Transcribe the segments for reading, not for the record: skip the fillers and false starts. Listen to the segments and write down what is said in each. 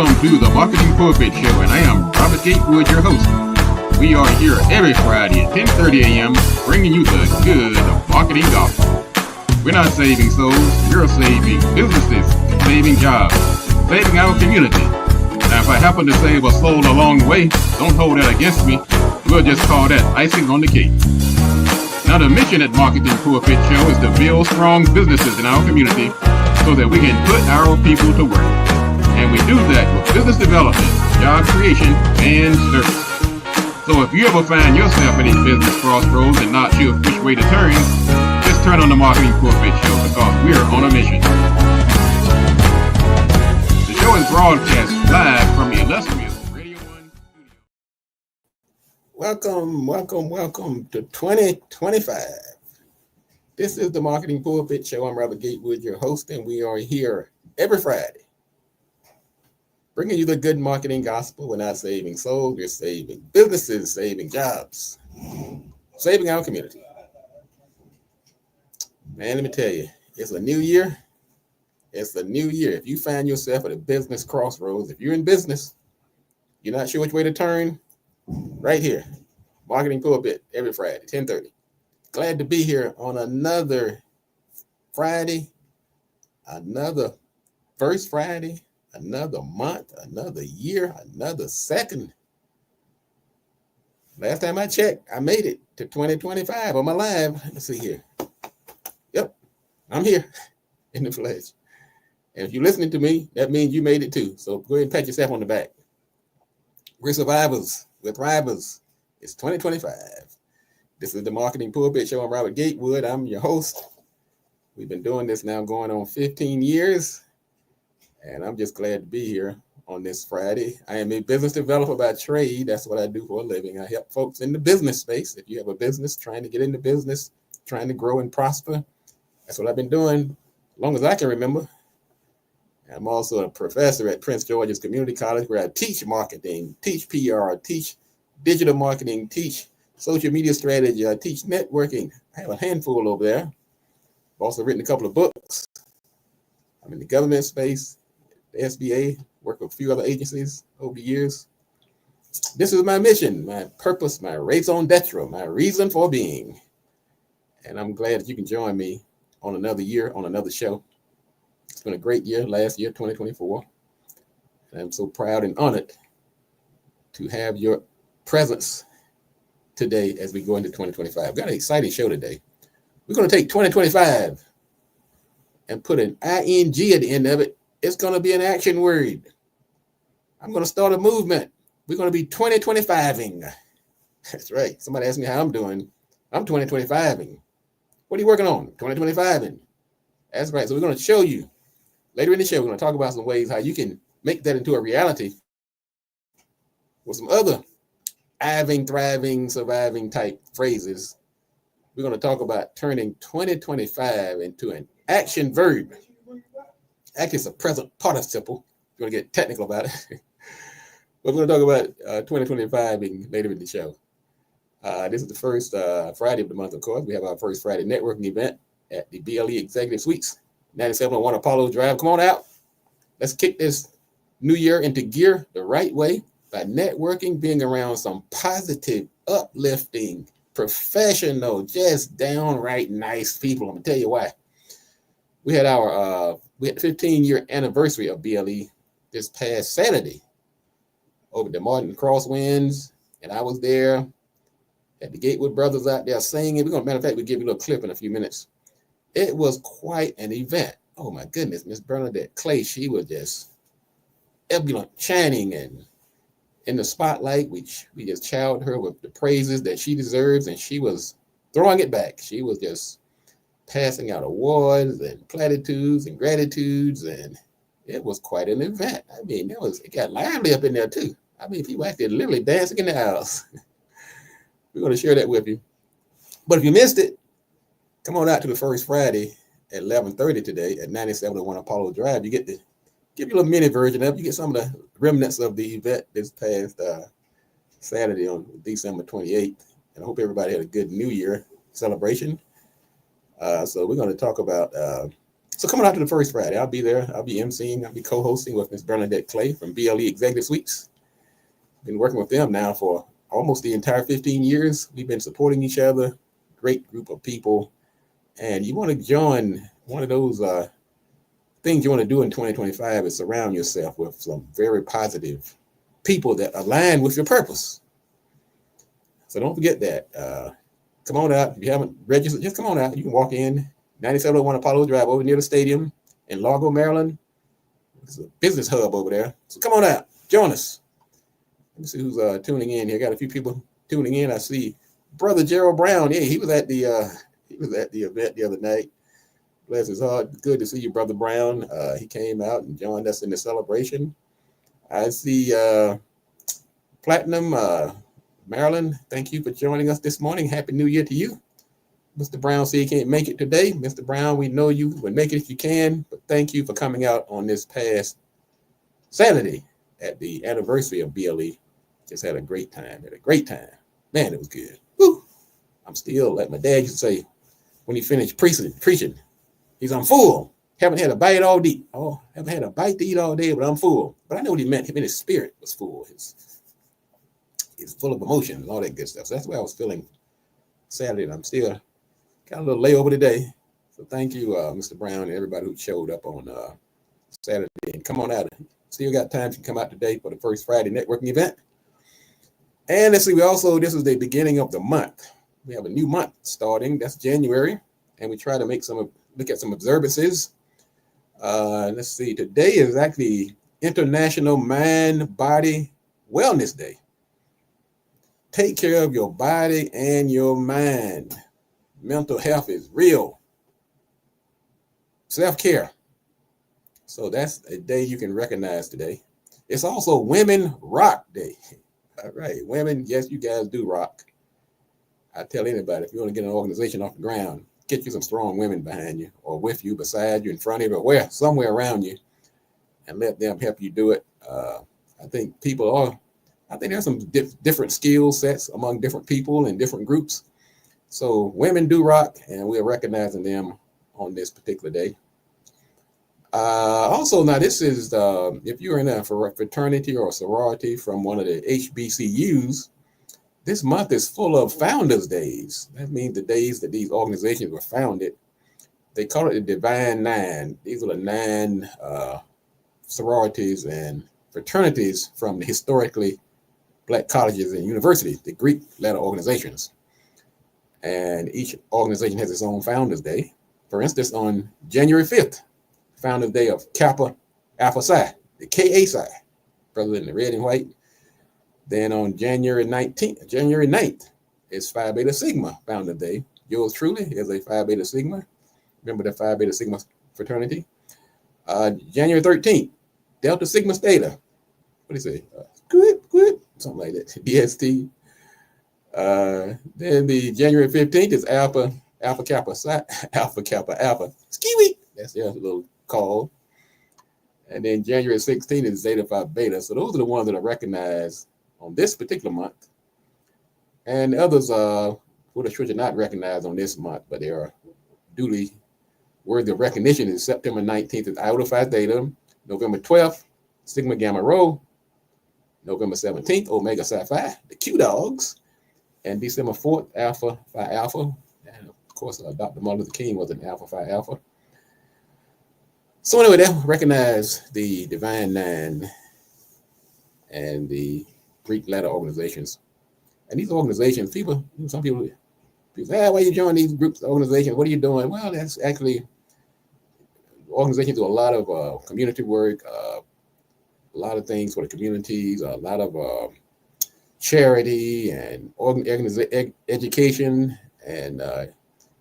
Welcome to the Marketing Pulpit Show, and I am Robert Gatewood, your host. We are here every Friday at 10:30 a.m. bringing you the good marketing gospel. We're not saving souls, we're saving businesses, saving jobs, saving our community. Now, if I happen to save a soul along the way, don't hold that against me. We'll just call that icing on the cake. Now, the mission at Marketing Pulpit Show is to build strong businesses in our community so that we can put our people to work. And we do that with business development, job creation, and service. So if you ever find yourself in a business crossroads and not sure which way to turn, just turn on the Marketing Pulpit Show because we're on a mission. The show is broadcast live from the illustrious Radio 1 studio. Welcome to 2025. This is the Marketing Pulpit Show. I'm Robert Gatewood, your host, and we are here every Friday, bringing you the good marketing gospel. We're not saving souls, we're saving businesses, saving jobs, saving our community. Man, let me tell you, it's a new year. It's a new year. If you find yourself at a business crossroads, if you're in business, you're not sure which way to turn, right here, Marketing Pulpit, every Friday, 10:30. Glad to be here on another Friday, another first Friday, another month, another year, another second. Last time I checked, I made it to 2025 on my live. Let's see here. Yep, I'm here in the flesh. And if you're listening to me, that means you made it too. So go ahead and pat yourself on the back. We're survivors. We're thrivers. It's 2025. This is the Marketing Pulpit Show. I'm Robert Gatewood. I'm your host. We've been doing this now going on 15 years. And I'm just glad to be here on this Friday. I am a business developer by trade. That's what I do for a living. I help folks in the business space. If you have a business, trying to get into business, trying to grow and prosper, that's what I've been doing as long as I can remember. I'm also a professor at Prince George's Community College, where I teach marketing, teach PR, teach digital marketing, teach social media strategy, I teach networking. I have a handful over there. I've also written a couple of books. I'm in the government space, the SBA, work with a few other agencies over the years. This is my mission, my purpose, my raison d'etre, my reason for being. And I'm glad that you can join me on another year, on another show. It's been a great year, last year, 2024. And I'm so proud and honored to have your presence today as we go into 2025. We've got an exciting show today. We're going to take 2025 and put an ing at the end of it. It's going to be an action word. I'm going to start a movement. We're going to be 2025ing. That's right. Somebody asked me how I'm doing. I'm 2025ing. What are you working on? 2025ing. That's right. So we're going to show you later in the show. We're going to talk about some ways how you can make that into a reality with some other thriving, surviving type phrases. We're going to talk about turning 2025 into an action verb. Actually, it's a present participle. We're going to get technical about it. But we're going to talk about 2025 later in the show. This is the first Friday of the month, of course. We have our first Friday networking event at the BLE Executive Suites, 9701 Apollo Drive. Come on out. Let's kick this new year into gear the right way by networking, being around some positive, uplifting, professional, just downright nice people. I'm going to tell you why. We had our 15-year anniversary of BLE this past Saturday over the Martin Crosswinds, and I was there. Had the Gatewood brothers out there singing. Matter of fact, we'll give you a little clip in a few minutes. It was quite an event. Oh my goodness, Miss Bernadette Clay, she was just ebullient, shining and in the spotlight. We just chowed her with the praises that she deserves, and she was throwing it back. She was just passing out awards and platitudes and gratitudes, and it was quite an event. I mean, it got lively up in there too. I mean, people actually literally dancing in the house. We're going to share that with you. But if you missed it, come on out to the first Friday at 11:30 today at 9701 Apollo Drive. You get to give you a little mini version of it. You get some of the remnants of the event this past Saturday on December 28th. And I hope everybody had a good New Year celebration. So we're going to talk about So coming out to the first Friday, I'll be there. I'll be emceeing. I'll be co-hosting with Miss Bernadette Clay from BLE Executive Suites. Been working with them now for almost the entire 15 years. We've been supporting each other. Great group of people. And you want to join one of those things you want to do in 2025 is surround yourself with some very positive people that align with your purpose. So don't forget that. Come on out. If you haven't registered, just come on out. You can walk in 9701 Apollo Drive over near the stadium in Largo, Maryland. It's a business hub over there. So come on out. Join us. Let me see who's tuning in here. Got a few people tuning in. I see Brother Gerald Brown. Yeah, he was at the event the other night. Bless his heart. Good to see you, Brother Brown. He came out and joined us in the celebration. I see Platinum, Maryland. Thank you for joining us this morning. Happy New Year to you. Mr. Brown said he can't make it today. Mr. Brown, we know you will make it if you can, but thank you for coming out on this past Saturday at the anniversary of BLE. Just had a great time. Man, it was good. Woo. I'm still, like my dad used to say, when he finished preaching, he's I'm full. Haven't had a bite all day. Oh, haven't had a bite to eat all day, but I'm full. But I know what he meant. His spirit was full. He's full of emotion and all that good stuff. So that's why I was feeling Saturday. And I'm still got a little layover today. So thank you, Mr. Brown, and everybody who showed up on Saturday. And come on out. Still got time to come out today for the first Friday networking event. And let's see, this is the beginning of the month. We have a new month starting. That's January. And we try to look at some observances. Let's see, today is actually International Mind Body Wellness Day. Take care of your body and your mind. Mental health is real. Self-care. So that's a day you can recognize today. It's also Women Rock Day. All right, women, yes, you guys do rock. I tell anybody, if you want to get an organization off the ground, get you some strong women behind you or with you, beside you, in front of you, or somewhere around you, and let them help you do it. I think there's some different skill sets among different people and different groups. So women do rock, and we're recognizing them on this particular day. Also, now this is, if you're in a fraternity or a sorority from one of the HBCUs, this month is full of Founders Days. That means the days that these organizations were founded. They call it the Divine Nine. These are the 9 sororities and fraternities from the historically Black colleges and universities, the Greek letter organizations. And each organization has its own Founders Day. For instance, on January 5th, Founders Day of Kappa Alpha Psi, the KA Psi, rather than the red and white. Then on January 9th, is Phi Beta Sigma Founders Day. Yours truly is a Phi Beta Sigma. Remember the Phi Beta Sigma fraternity. January 13th, Delta Sigma Theta. What do you say? Good, something like that. DST. Then the January 15th is Alpha Kappa Psi, Alpha Kappa Alpha. Skiwi. That's their little call. And then January 16th is Zeta Phi Beta. So those are the ones that are recognized on this particular month. And the others who are not recognized on this month, but they are duly worthy of recognition. Is September 19th is Iota Phi Theta. November 12th, Sigma Gamma Rho. November 17th, Omega Psi Phi, the Q Dogs. And December 4th, Alpha Phi Alpha. And of course, Dr. Martin Luther King was an Alpha Phi Alpha. So anyway, they recognize the Divine Nine and the Greek letter organizations. And these organizations, some people say, why you join these groups, organizations? What are you doing? Well, that's actually, organizations do a lot of community work, a lot of things for the communities, a lot of charity and education and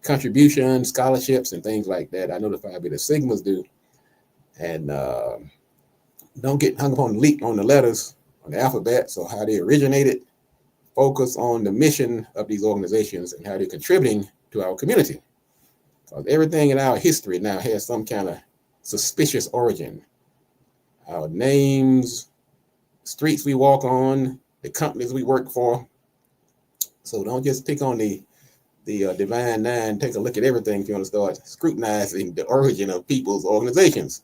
contribution, scholarships, and things like that. I know the Phi Beta Sigmas do. And don't get hung up on the letters, on the alphabet, so how they originated. Focus on the mission of these organizations and how they're contributing to our community. Because everything in our history now has some kind of suspicious origin. Our names, streets we walk on, the companies we work for. So don't just pick on the the Divine Nine, take a look at everything if you want to start scrutinizing the origin of people's organizations.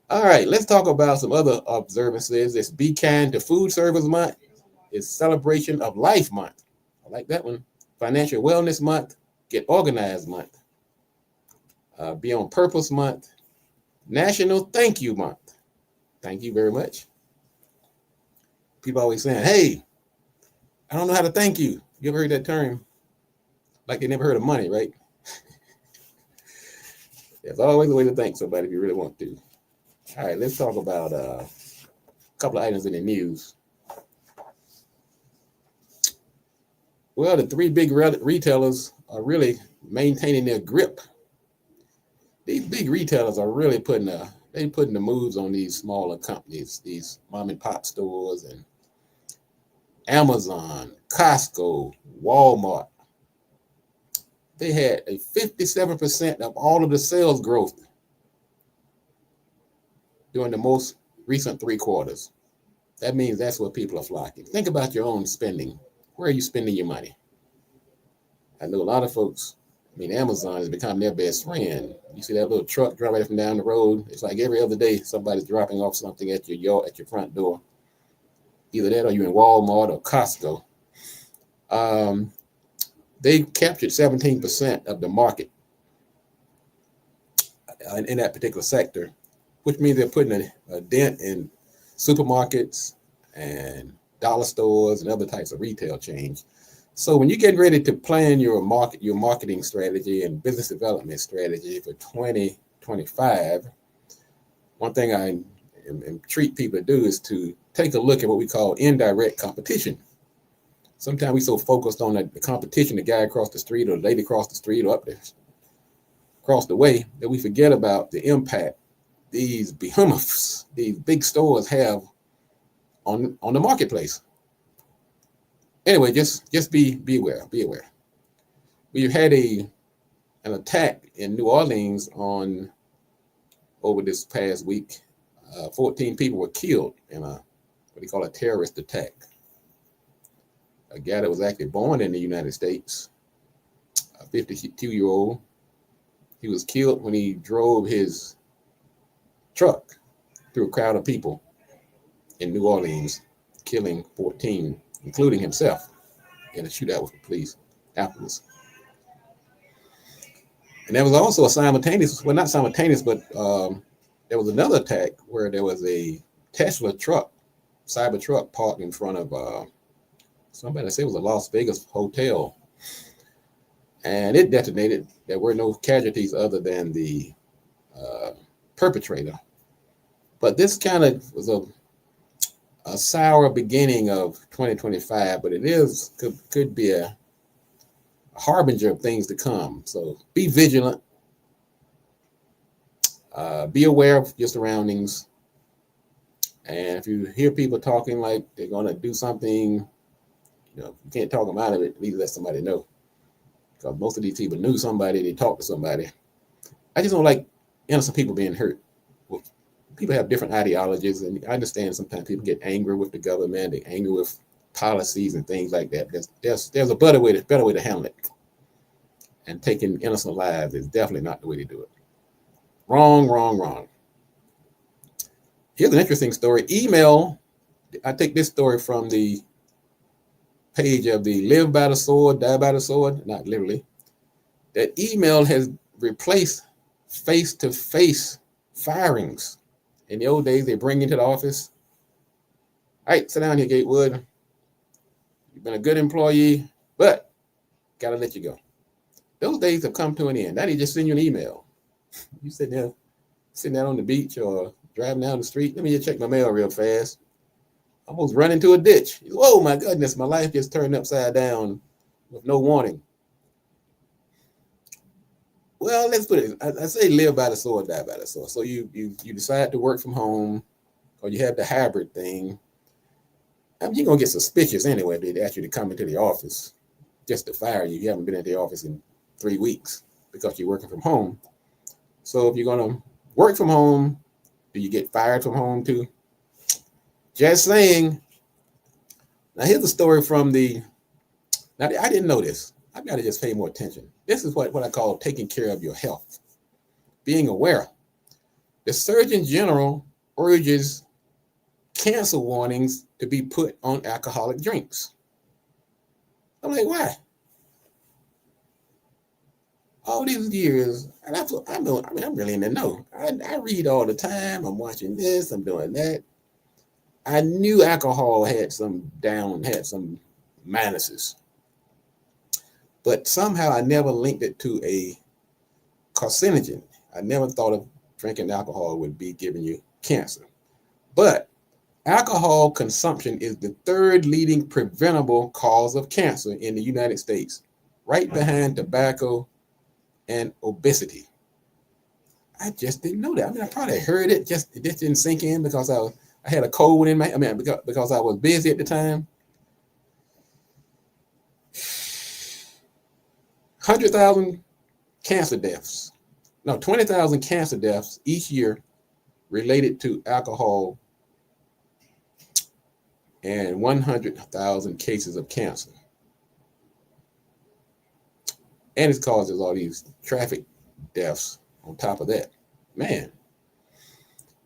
All right, let's talk about some other observances. It's Be Kind to Food Service Month. It's Celebration of Life Month. I like that one. Financial Wellness Month. Get Organized Month. Be on Purpose Month. National Thank You Month. Thank you very much. People always saying, hey, I don't know how to thank you. You ever heard that term? Like they never heard of money, right? There's always a way to thank somebody if you really want to. All right, let's talk about a couple of items in the news. Well, the three big retailers are really maintaining their grip. These big retailers are really putting the moves on these smaller companies, these mom and pop stores, and Amazon, Costco, Walmart. They had a 57% of all of the sales growth during the most recent 3 quarters. That means that's where people are flocking. Think about your own spending. Where are you spending your money? I know a lot of folks, Amazon has become their best friend. You see that little truck driving up and down the road. It's like every other day somebody's dropping off something at your front door. Either that or you're in Walmart or Costco. They captured 17% of the market in that particular sector, which means they're putting a dent in supermarkets and dollar stores and other types of retail chains. So when you're getting ready to plan your marketing strategy and business development strategy for 2025, one thing I entreat people to do is to take a look at what we call indirect competition. Sometimes we're so focused on the competition, the guy across the street or the lady across the street or up there across the way, that we forget about the impact these behemoths, these big stores have on the marketplace. Anyway, just be aware. We've had an attack in New Orleans over this past week. 14 people were killed in what they call a terrorist attack. A guy that was actually born in the United States, a 52-year-old, he was killed when he drove his truck through a crowd of people in New Orleans, killing 14, including himself, in a shootout with the police afterwards. And there was also a simultaneous, well, not simultaneous, but there was another attack where there was a Tesla truck, cyber truck, parked in front of somebody said it was a Las Vegas hotel, and it detonated. There were no casualties other than the perpetrator. But this kind of was a sour beginning of 2025, but it could be a harbinger of things to come. So be vigilant. Be aware of your surroundings. And if you hear people talking like they're going to do something, you can't talk them out of it. At least let somebody know. Because most of these people knew somebody, they talked to somebody. I just don't like innocent people being hurt. Well, people have different ideologies, and I understand sometimes people get angry with the government, they're angry with policies and things like that. There's a better way to handle it. And taking innocent lives is definitely not the way to do it. Wrong. Here's an interesting story. Email, I take this story from the page of the Live by the Sword, Die by the Sword, not literally. That email has replaced face-to-face firings. In the old days, they bring you to the office. All right, sit down here, Gatewood. You've been a good employee, but gotta let you go. Those days have come to an end. Now they just send you an email. You sitting there on the beach or driving down the street. Let me just check my mail real fast. Almost run into a ditch. Whoa, my goodness, my life just turned upside down with no warning. Well, let's put it. I say live by the sword, die by the sword. So you decide to work from home, or you have the hybrid thing. You're gonna get suspicious anyway if they ask you to come into the office just to fire you. You haven't been at the office in 3 weeks because you're working from home. So if you're gonna work from home, do you get fired from home too? Just saying. Now here's the story from now I didn't know this. I've got to just pay more attention. This is what I call taking care of your health, being aware. The Surgeon General urges cancer warnings to be put on alcoholic drinks. I'm like, why? All these years, and I'm really in the know. I read all the time. I'm watching this. I'm doing that. I knew alcohol had some minuses, but somehow I never linked it to a carcinogen. I never thought of drinking alcohol would be giving you cancer. But alcohol consumption is the third leading preventable cause of cancer in the United States, right behind tobacco and obesity. I just didn't know that. I mean, I probably heard it, it just didn't sink in because I had a cold in because I was busy at the time. 100,000 cancer deaths. No, 20,000 cancer deaths each year related to alcohol, and 100,000 cases of cancer. And it causes all these traffic deaths on top of that. Man,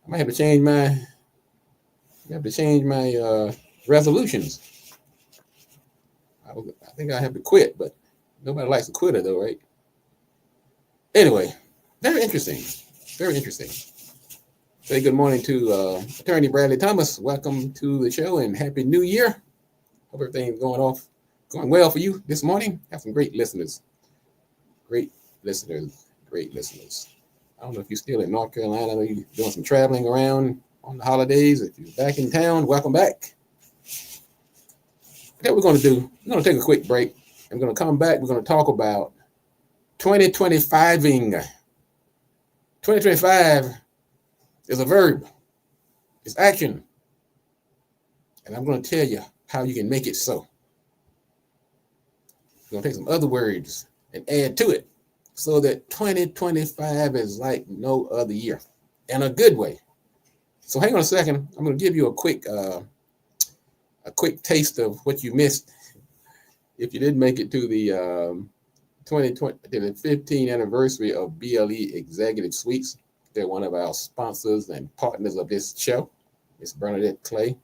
I might have to change my resolutions. I think I have to quit, but nobody likes a quitter though, right? Anyway, very interesting. Very interesting. Say good morning to Attorney Bradley Thomas. Welcome to the show and Happy New Year. Hope everything's going well for you this morning. Have some great listeners. Great listeners. I don't know if you're still in North Carolina. I know you're doing some traveling around on the holidays. If you're back in town, welcome back. What we're going to do, we're going to take a quick break. I'm going to come back. We're going to talk about 2025ing. 2025 is a verb. It's action. And I'm going to tell you how you can make it so. We're going to take some other words and add to it so that 2025 is like no other year in a good way. So hang on a second. I'm going to give you a quick taste of what you missed if you didn't make it to the 15th anniversary of BLE Executive Suites. They're one of our sponsors and partners of this show. It's Bernadette Clay.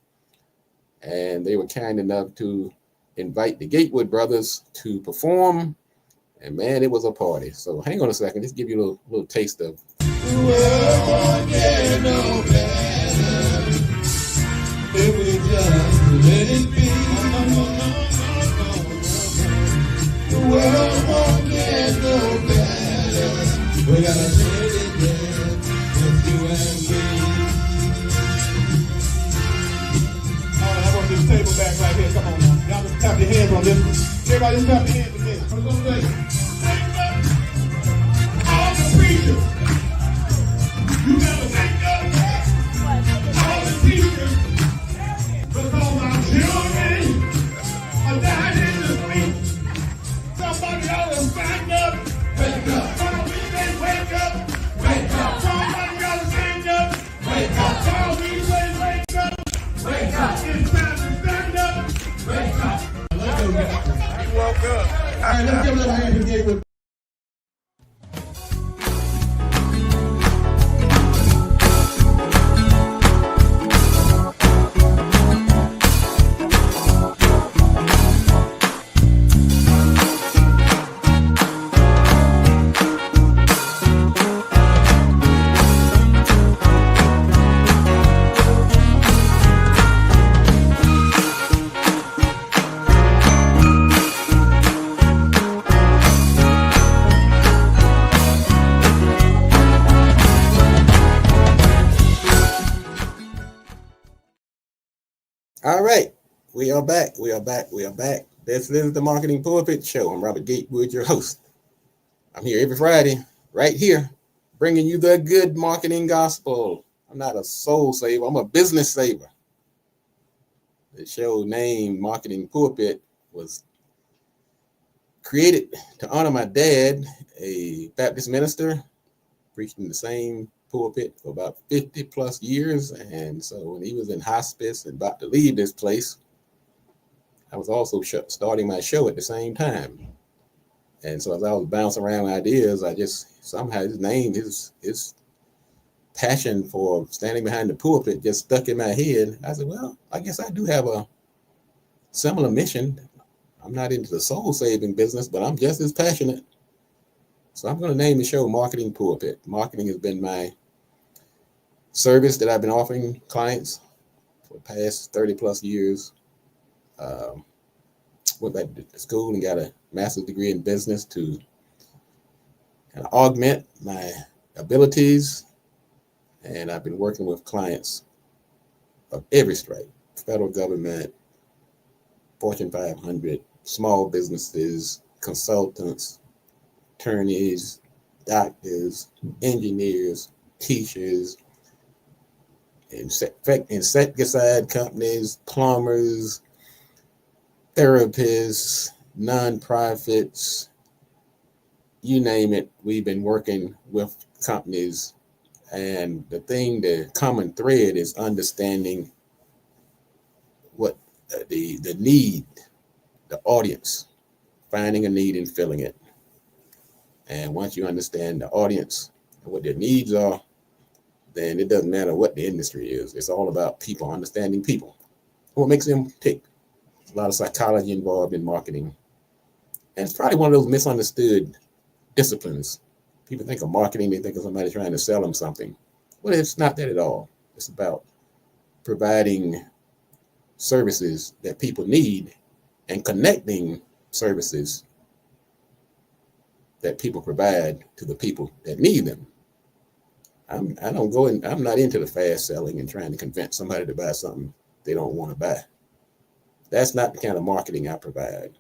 And they were kind enough to invite the Gatewood brothers to perform. And man, it was a party. So hang on a second. Just give you a little taste of. The world won't get no better if we just let it be. The world won't get no better. We gotta let it get just you and me. All right, I want this table back right here. Come on now. Y'all just tap your hands on this one. Everybody just tap your hands on this. I'm gonna say, wake up, all the preachers. You gotta wake up, all the teachers. Because my children are dying in the street. Somebody ought to stand up. Wake up. We say wake up. Wake up. Somebody ought to stand up. Wake up. We say wake up. Wake up. It's time to stand up. Wake up. You woke up. All right, let's give it a hand to Gatewood. All right, we are back. This is the Marketing Pulpit Show. I'm Robert Gatewood, your host. I'm here every Friday, right here, bringing you the good marketing gospel. I'm not a soul saver. I'm a business saver. The show named Marketing Pulpit was created to honor my dad, a Baptist minister, preached in the same pulpit for about 50 plus years. And so when he was in hospice and about to leave this place, I was also starting my show at the same time. And so as I was bouncing around ideas, I just somehow his name, his passion for standing behind the pulpit just stuck in my head. I said, well, I guess I do have a similar mission. I'm not into the soul saving business, but I'm just as passionate. So I'm going to name the show Marketing Pulpit. Marketing has been my service that I've been offering clients for the past 30 plus years. Went back to school and got a master's degree in business to kind of augment my abilities. And I've been working with clients of every stripe: federal government, Fortune 500, small businesses, consultants, attorneys, doctors, engineers, teachers, insecticide companies, plumbers, therapists, nonprofits, you name it. We've been working with companies, and the common thread is understanding what the need, the audience, finding a need and filling it. And once you understand the audience and what their needs are, then it doesn't matter what the industry is. It's all about people, understanding people, what makes them tick. There's a lot of psychology involved in marketing. And it's probably one of those misunderstood disciplines. People think of marketing, they think of somebody trying to sell them something. Well, it's not that at all. It's about providing services that people need and connecting services that people provide to the people that need them. I'm not into the fast selling and trying to convince somebody to buy something they don't want to buy. That's not the kind of marketing I provide.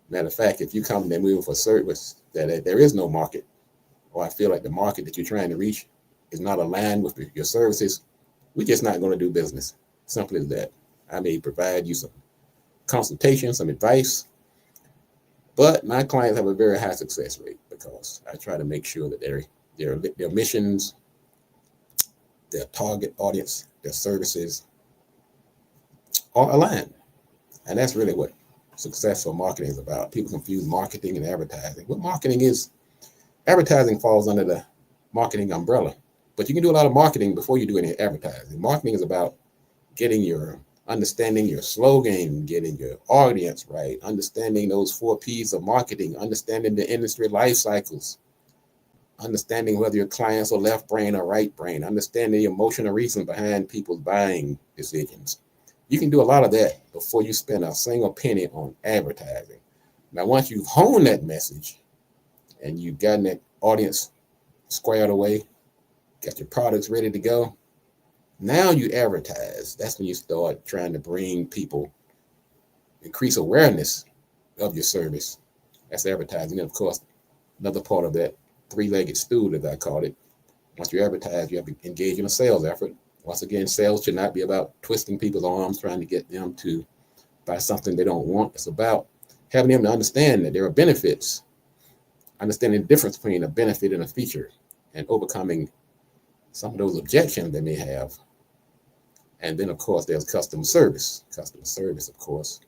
Matter of fact, if you come to me with a service that there is no market, or I feel like the market that you're trying to reach is not aligned with your services, we're just not going to do business. Simple as that. I may provide you some consultation, some advice, but my clients have a very high success rate because I try to make sure that their missions, their target audience, their services are aligned. And that's really what successful marketing is about. People confuse marketing and advertising. What marketing is, advertising falls under the marketing umbrella, but you can do a lot of marketing before you do any advertising. Marketing is about understanding your slogan, getting your audience right, understanding those 4 P's of marketing, understanding the industry life cycles, understanding whether your clients are left brain or right brain, understanding the emotional reason behind people's buying decisions. You can do a lot of that before you spend a single penny on advertising. Now, once you've honed that message and you've gotten that audience squared away, got your products ready to go, now you advertise. That's when you start trying to bring people, increase awareness of your service. That's advertising. And of course, another part of that 3-legged stool, as I call it. Once you advertise, you have to engage in a sales effort. Once again, sales should not be about twisting people's arms, trying to get them to buy something they don't want. It's about having them to understand that there are benefits, understanding the difference between a benefit and a feature, and overcoming some of those objections they may have. And then, of course, there's customer service. Customer service, of course,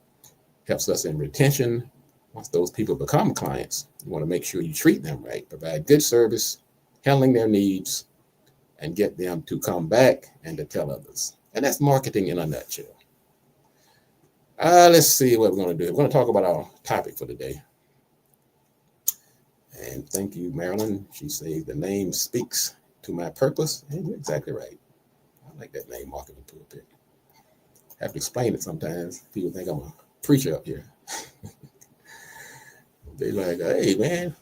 helps us in retention. Once those people become clients, you want to make sure you treat them right, provide good service, handling their needs, and get them to come back and to tell others. And that's marketing in a nutshell. Let's see what we're going to do. We're going to talk about our topic for today. And thank you, Marilyn. She says the name speaks to my purpose. And you're exactly right. I like that name, Marketing Pulpit. I have to explain it sometimes. People think I'm a preacher up here. They're like, hey, man,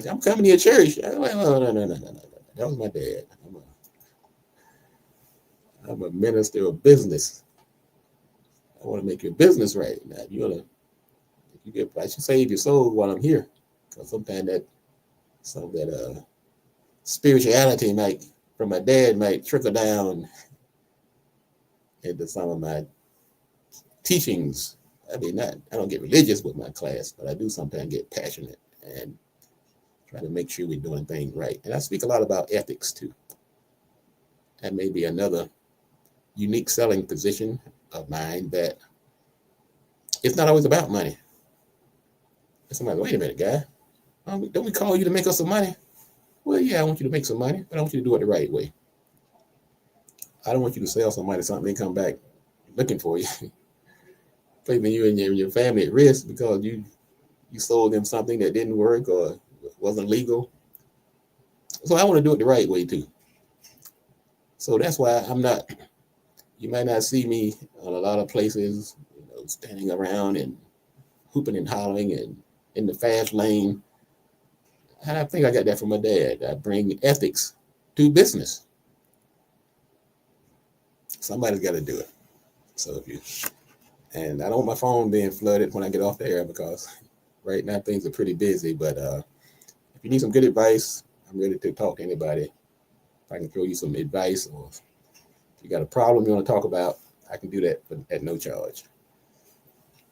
I'm coming to your church. I'm like, no. That was my dad. I'm a minister of business. I want to make your business right. Now, I should save your soul while I'm here. Because sometimes some of that spirituality from my dad might trickle down into some of my teachings. I don't get religious with my class, but I do sometimes get passionate and try to make sure we're doing things right. And I speak a lot about ethics too. That may be another unique selling position of mine, that it's not always about money. Somebody, wait a minute, guy. Don't we call you to make us some money? Well, yeah, I want you to make some money, but I want you to do it the right way. I don't want you to sell somebody something and come back looking for you, placing you and your family at risk because you sold them something that didn't work or wasn't legal. So I want to do it the right way too. So that's why you might not see me on a lot of places, standing around and hooping and hollering and in the fast lane. And I think I got that from my dad. I bring ethics to business. Somebody's got to do it. So and I don't want my phone being flooded when I get off the air because right now things are pretty busy. But if you need some good advice, I'm ready to talk to anybody. If I can throw you some advice, or if you got a problem you want to talk about, I can do that at no charge.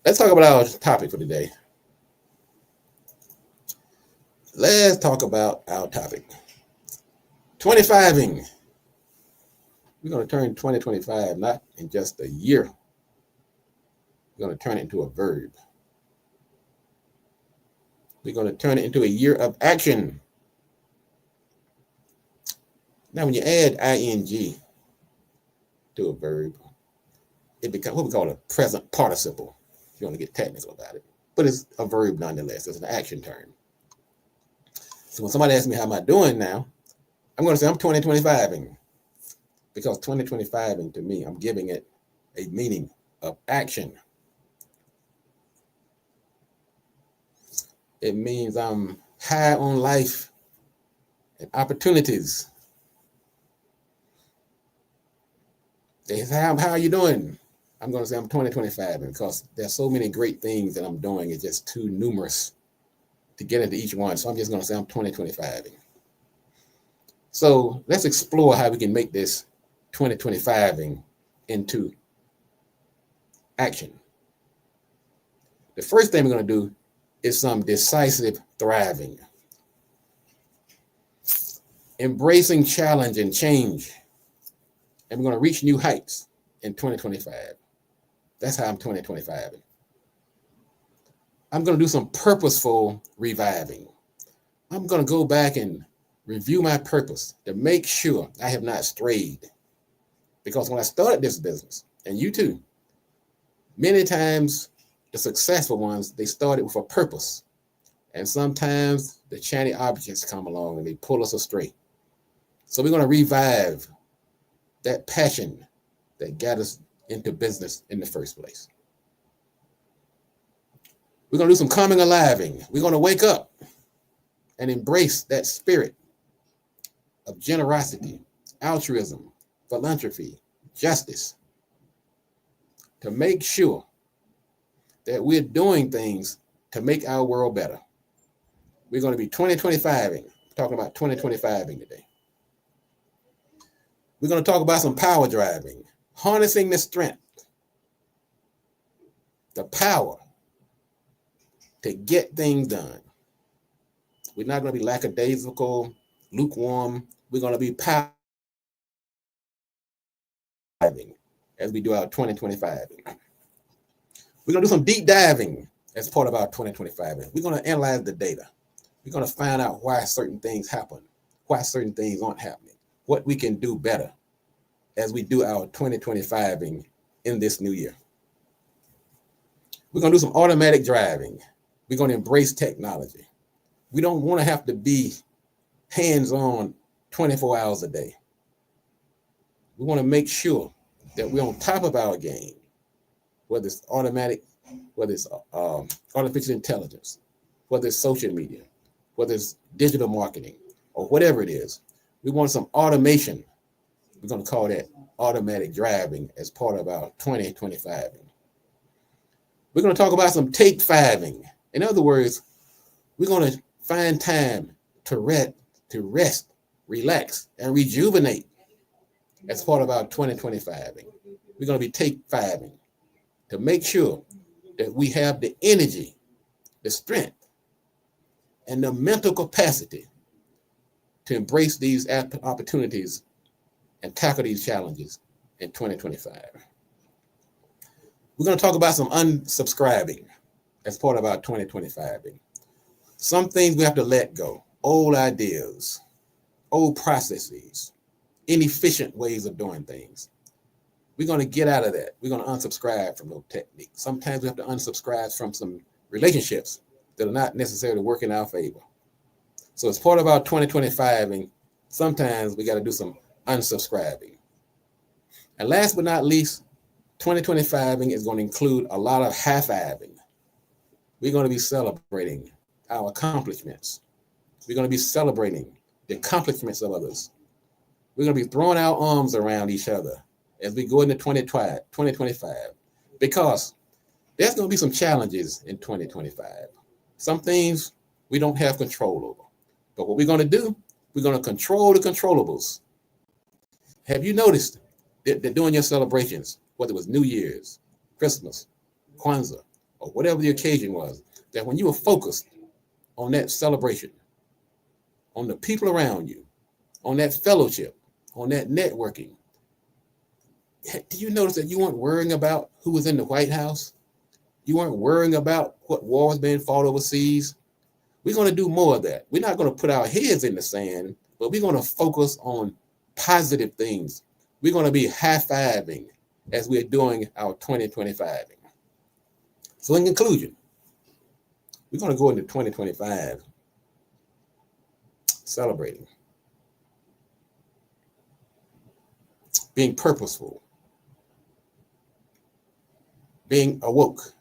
Let's talk about our topic for today. Let's talk about our topic. 25ing. We're going to turn 2025 not in just a year. We're going to turn it into a verb. We're going to turn it into a year of action. Now, when you add ing to a verb, it becomes what we call a present participle, if you want to get technical about it. But it's a verb nonetheless. It's an action term. So when somebody asks me how am I doing now, I'm going to say I'm 2025ing. Because 2025ing to me, I'm giving it a meaning of action. It means I'm high on life and opportunities. They say, how are you doing? I'm going to say I'm 2025 because there's so many great things that I'm doing. It's just too numerous to get into each one. So I'm just going to say I'm 2025. So let's explore how we can make this 2025 into action. The first thing we're going to do is some decisive thriving. Embracing challenge and change. And we're going to reach new heights in 2025. That's how I'm 2025. I'm going to do some purposeful reviving. I'm going to go back and review my purpose to make sure I have not strayed. Because when I started this business, and you too, many times the successful ones, they started with a purpose. And sometimes the shiny objects come along and they pull us astray. So we're going to revive that passion that got us into business in the first place. We're going to do some coming aliving. We're going to wake up and embrace that spirit of generosity, altruism, philanthropy, justice, to make sure that we're doing things to make our world better. We're going to be 2025ing, talking about 2025ing today. We're going to talk about some power driving, harnessing the strength, the power to get things done. We're not going to be lackadaisical, lukewarm. We're going to be power driving as we do our 2025. We're going to do some deep diving as part of our 2025. We're going to analyze the data. We're going to find out why certain things happen, why certain things aren't happening, what we can do better as we do our 2025 in this new year. We're going to do some automatic driving. We're going to embrace technology. We don't want to have to be hands-on 24 hours a day. We want to make sure that we're on top of our game, whether it's automatic, whether it's artificial intelligence, whether it's social media, whether it's digital marketing, or whatever it is. We want some automation. We're going to call that automatic driving as part of our 2025. We're going to talk about some take fiving. In other words, we're going to find time to rest, relax, and rejuvenate as part of our 2025. We're going to be take fiving to make sure that we have the energy, the strength, and the mental capacity to embrace these opportunities and tackle these challenges in 2025. We're going to talk about some unsubscribing as part of our 2025. Some things we have to let go. Old ideas, old processes, inefficient ways of doing things. We're going to get out of that. We're going to unsubscribe from those techniques. Sometimes we have to unsubscribe from some relationships that are not necessarily working in our favor. So it's part of our 2025, and sometimes we got to do some unsubscribing. And last but not least, 2025 is going to include a lot of high-fiving. We're going to be celebrating our accomplishments. We're going to be celebrating the accomplishments of others. We're going to be throwing our arms around each other as we go into 2025, because there's going to be some challenges in 2025. Some things we don't have control over. But what we're going to do, we're going to control the controllables. Have you noticed that during your celebrations, whether it was New Year's, Christmas, Kwanzaa, or whatever the occasion was, that when you were focused on that celebration, on the people around you, on that fellowship, on that networking, do you notice that you weren't worrying about who was in the White House? You weren't worrying about what war was being fought overseas? We're going to do more of that. We're not going to put our heads in the sand, but we're going to focus on positive things. We're going to be high-fiving as we're doing our 2025. So in conclusion, we're going to go into 2025 celebrating, being purposeful, being awoke,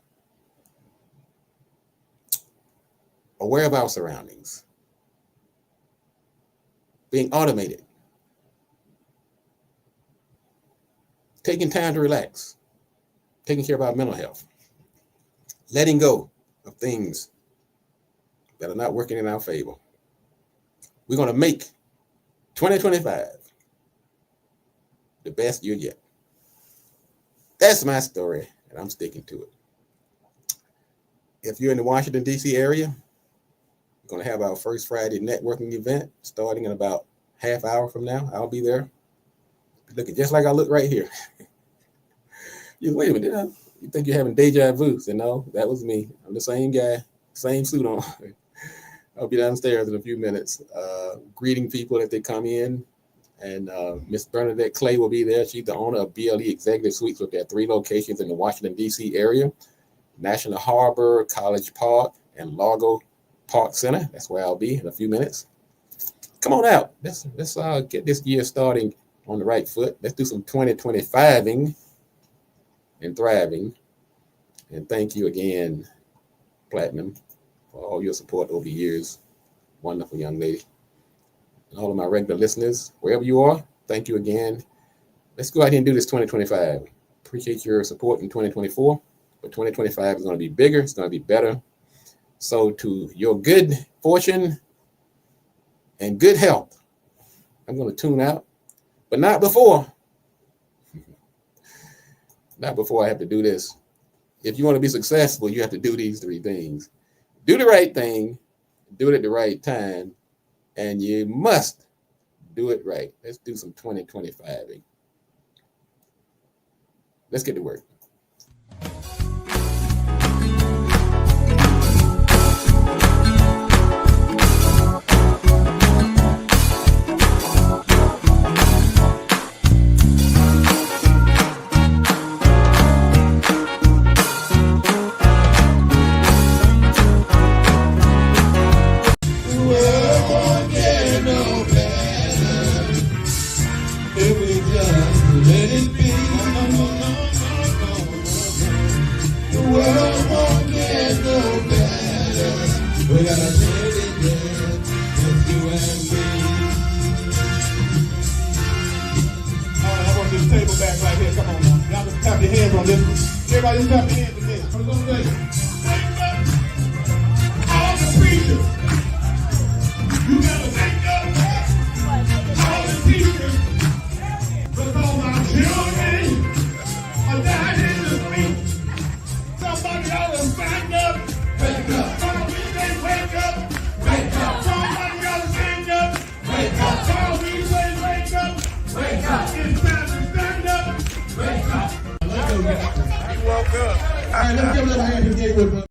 aware of our surroundings, being automated, taking time to relax, taking care of our mental health, letting go of things that are not working in our favor. We're going to make 2025 the best year yet. That's my story, and I'm sticking to it. If you're in the Washington, D.C. area, we're going to have our first Friday networking event starting in about half hour from now. I'll be there. Looking just like I look right here. Wait a minute. You think you're having deja vu? So no, that was me. I'm the same guy, same suit on. I'll be downstairs in a few minutes, greeting people as they come in. And Miss Bernadette Clay will be there. She's the owner of BLE Executive Suites with their 3 locations in the Washington, D.C. area: National Harbor, College Park, and Largo Park Center. That's where I'll be in a few minutes. Come on out. Let's get this year starting on the right foot. Let's do some 2025ing and thriving. And thank you again, Platinum, for all your support over the years. Wonderful young lady. And all of my regular listeners, wherever you are, thank you again. Let's go out here and do this 2025. Appreciate your support in 2024, but 2025 is going to be bigger. It's going to be better. So to your good fortune and good health, I'm going to tune out, but not before. Not before I have to do this. If you want to be successful, you have to do these 3 things. Do the right thing, do it at the right time, and you must do it right. Let's do some 2025. Let's get to work. Everybody just clap your hands again. I'm going to say, wake up, all the preachers. You gotta wake up, all the teachers. Because our children are dying in the street. Somebody ought to stand up. Wake up. While we say wake up. Wake up. Somebody ought to stand up. Wake up. While we say wake up. Wake up. It's time to stand up. Wake up. Woke up. All right, let's give it a hand to Gatewood.